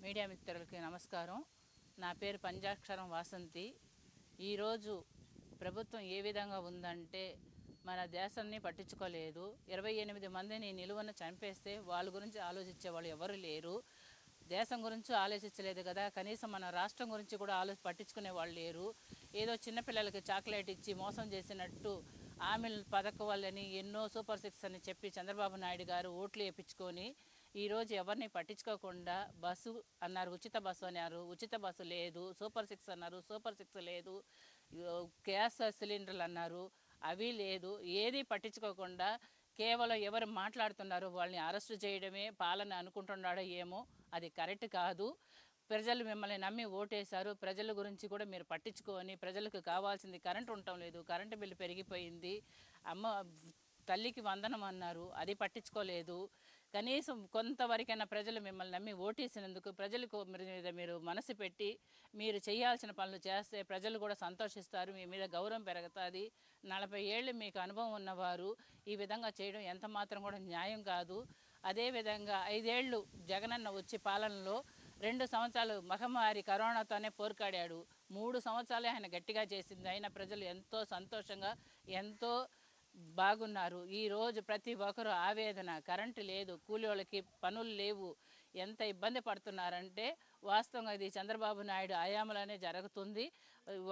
Media మిత్రులకి నమస్కారం. నా పేరు పంజాక్షరం వాసంతి. ఈరోజు ప్రభుత్వం ఏ విధంగా ఉందంటే మన దేశాన్ని పట్టించుకోలేదు. 28 మందిని నిలువన చంపేస్తే వాళ్ళ గురించి ఆలోచించే వాళ్ళు ఎవరు లేరు. దేశం గురించి ఆలోచించలేదు కదా, కనీసం మన రాష్ట్రం గురించి కూడా పట్టించుకునే వాళ్ళు లేరు. ఏదో చిన్నపిల్లలకి చాక్లెట్ ఇచ్చి మోసం చేసినట్టు హామీల పథకం వాళ్ళని ఎన్నో సూపర్ సిక్స్ అని చెప్పి చంద్రబాబు నాయుడు గారు ఓట్లు వేయించుకొని ఈరోజు ఎవరిని పట్టించుకోకుండా బస్సు అన్నారు, ఉచిత బస్సు అన్నారు, ఉచిత బస్సు లేదు. సూపర్ సిక్స్ అన్నారు, సూపర్ సిక్స్ లేదు. గ్యాస్ సిలిండర్లు అన్నారు, అవి లేదు. ఏది పట్టించుకోకుండా కేవలం ఎవరు మాట్లాడుతున్నారో వాళ్ళని అరెస్టు చేయడమే పాలన అనుకుంటున్నాడో ఏమో, అది కరెక్ట్ కాదు. ప్రజలు మిమ్మల్ని నమ్మి ఓటేశారు. ప్రజల గురించి కూడా మీరు పట్టించుకొని, ప్రజలకు కావాల్సింది కరెంటు ఉండటం లేదు, కరెంటు బిల్లు పెరిగిపోయింది, తల్లికి వందనం అన్నారు, అది పట్టించుకోలేదు. కనీసం కొంతవరకైనా ప్రజలు మిమ్మల్ని నమ్మి ఓటేసినందుకు ప్రజలకు మీద మీరు మనసు పెట్టి మీరు చేయాల్సిన పనులు చేస్తే ప్రజలు కూడా సంతోషిస్తారు, మీ మీద గౌరవం పెరుగుతుంది. 40 ఏళ్ళు మీకు అనుభవం ఉన్నవారు ఈ విధంగా చేయడం ఎంత మాత్రం కూడా న్యాయం కాదు. అదేవిధంగా 5 ఏళ్ళు జగనన్న వచ్చి పాలనలో 2 సంవత్సరాలు మహమ్మారి కరోనాతోనే పోరాడాడు. 3 సంవత్సరాలే ఆయన గట్టిగా చేసింది. అయినా ప్రజలు ఎంతో సంతోషంగా ఎంతో బాగున్నారు. ఈరోజు ప్రతి ఒక్కరు ఆవేదన, కరెంటు లేదు, కూలి వాళ్ళకి పనులు లేవు, ఎంత ఇబ్బంది పడుతున్నారంటే వాస్తవంగా ఇది చంద్రబాబు నాయుడు హయాంలోనే జరుగుతుంది.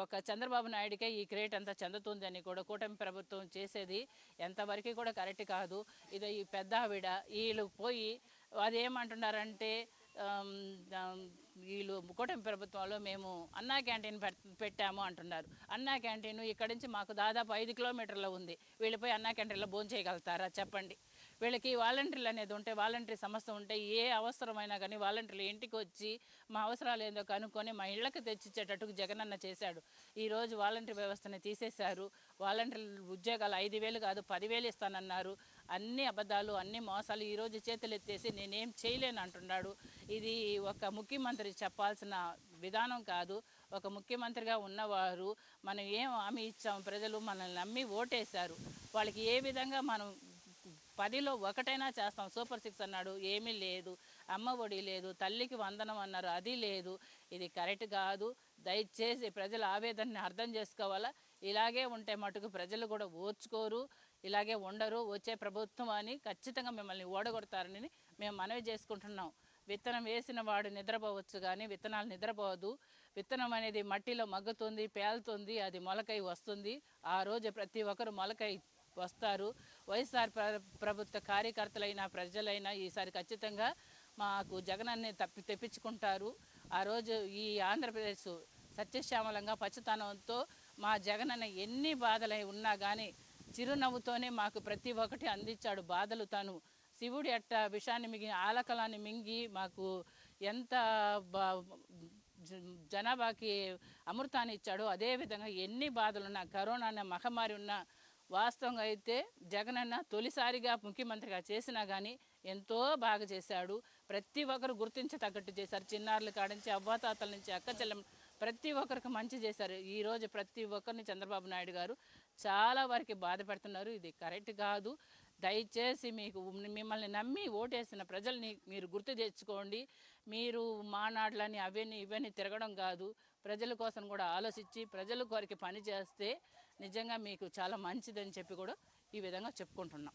ఒక చంద్రబాబు నాయుడికే ఈ క్రెడిట్ అంతా చెందుతుంది అని కూడా కూటమి ప్రభుత్వం చేసేది ఎంతవరకు కూడా కరెక్ట్ కాదు. ఇది ఈ పెద్ద ఆవిడ వీళ్ళు పోయి అదేమంటున్నారంటే వీళ్ళు కూటమి ప్రభుత్వంలో మేము అన్నా క్యాంటీన్ పెట్టాము అంటున్నారు. అన్నా క్యాంటీన్ ఇక్కడి నుంచి మాకు దాదాపు 5 కిలోమీటర్లు ఉంది. వీళ్ళపై అన్నా క్యాంటీన్లో భోజనం చేయగలుగుతారా చెప్పండి? వీళ్ళకి వాలంటీర్లు అనేది ఉంటే, వాలంటీర్ సంస్థ ఉంటే ఏ అవసరమైనా కానీ వాలంటీర్లు ఇంటికి వచ్చి మా అవసరాలు ఏందో కనుక్కొని మా ఇళ్ళకి తెచ్చిచ్చేటట్టుకు జగనన్న చేశాడు. ఈరోజు వాలంటీర్ వ్యవస్థని తీసేశారు. వాలంటీర్ ఉద్యోగాలు 5,000 కాదు 10,000 ఇస్తానన్నారు. అన్ని అబద్ధాలు, అన్ని మోసాలు. ఈరోజు చేతులు ఎత్తేసి నేనేం చేయలేను అంటున్నాడు. ఇది ఒక ముఖ్యమంత్రి చెప్పాల్సిన విధానం కాదు. ఒక ముఖ్యమంత్రిగా ఉన్నవారు మనం ఏం హామీ ఇచ్చాము, ప్రజలు మనల్ని నమ్మి ఓటేశారు, వాళ్ళకి ఏ విధంగా మనం 10లో 1 చేస్తాం. సూపర్ సిక్స్ అన్నాడు, ఏమీ లేదు. అమ్మ ఒడి లేదు, తల్లికి వందనం అన్నారు, అది లేదు. ఇది కరెక్ట్ కాదు. దయచేసి ప్రజల ఆవేదనని అర్థం చేసుకోవాలా. ఇలాగే ఉంటే మటుకు ప్రజలు కూడా ఓర్చుకోరు, ఇలాగే ఉండరు. వచ్చే ప్రభుత్వం అని ఖచ్చితంగా మిమ్మల్ని ఓడగొడతారని మేము మనవి చేసుకుంటున్నాం. విత్తనం వేసిన వాడు నిద్రపోవచ్చు కానీ విత్తనాలు నిద్రపోదు. విత్తనం అనేది మట్టిలో మగ్గుతుంది, పేలుతుంది, అది మొలకై వస్తుంది. ఆ రోజు ప్రతి ఒక్కరు మొలకై వస్తారు. వైఎస్ఆర్ ప్రభుత్వ కార్యకర్తలైనా ప్రజలైనా ఈసారి ఖచ్చితంగా మాకు జగనన్ని తెప్పించుకుంటారు. ఆ రోజు ఈ ఆంధ్రప్రదేశ్ సత్యశ్యామలంగా పచ్చతనంతో మా జగనన్న ఎన్ని బాధలై ఉన్నా కానీ చిరునవ్వుతోనే మాకు ప్రతి ఒక్కటి అందించాడు. బాధలు తను శివుడి అట్ట విషాన్ని మింగి ఆలకలాన్ని మింగి మాకు ఎంత జనాభాకి అమృతాన్ని ఇచ్చాడో అదేవిధంగా ఎన్ని బాధలున్నా, కరోనా అనే మహమ్మారి ఉన్న వాస్తవంగా అయితే జగనన్న తొలిసారిగా ముఖ్యమంత్రిగా చేసినా కానీ ఎంతో బాగా చేశాడు. ప్రతి ఒక్కరు గుర్తించతగ్గట్టు చేశారు. చిన్నారుల కాడించి అవ్వాతాతల నుంచి అక్క చెల్లెం ప్రతి ఒక్కరికి మంచి చేశారు. ఈరోజు ప్రతి ఒక్కరిని చంద్రబాబు నాయుడు గారు చాలా వరకు బాధ పెడుతున్నారు. ఇది కరెక్ట్ కాదు. దయచేసి మిమ్మల్ని నమ్మి ఓటేసిన ప్రజల్ని మీరు గుర్తు తెచ్చుకోండి. మీరు మానాడులని అవన్నీ ఇవన్నీ తిరగడం కాదు. ప్రజల కోసం కూడా ఆలోచించి ప్రజల కొరకు పని చేస్తే నిజంగా మీకు చాలా మంచిదని చెప్పి కూడా ఈ విధంగా చెప్పుకుంటున్నాం.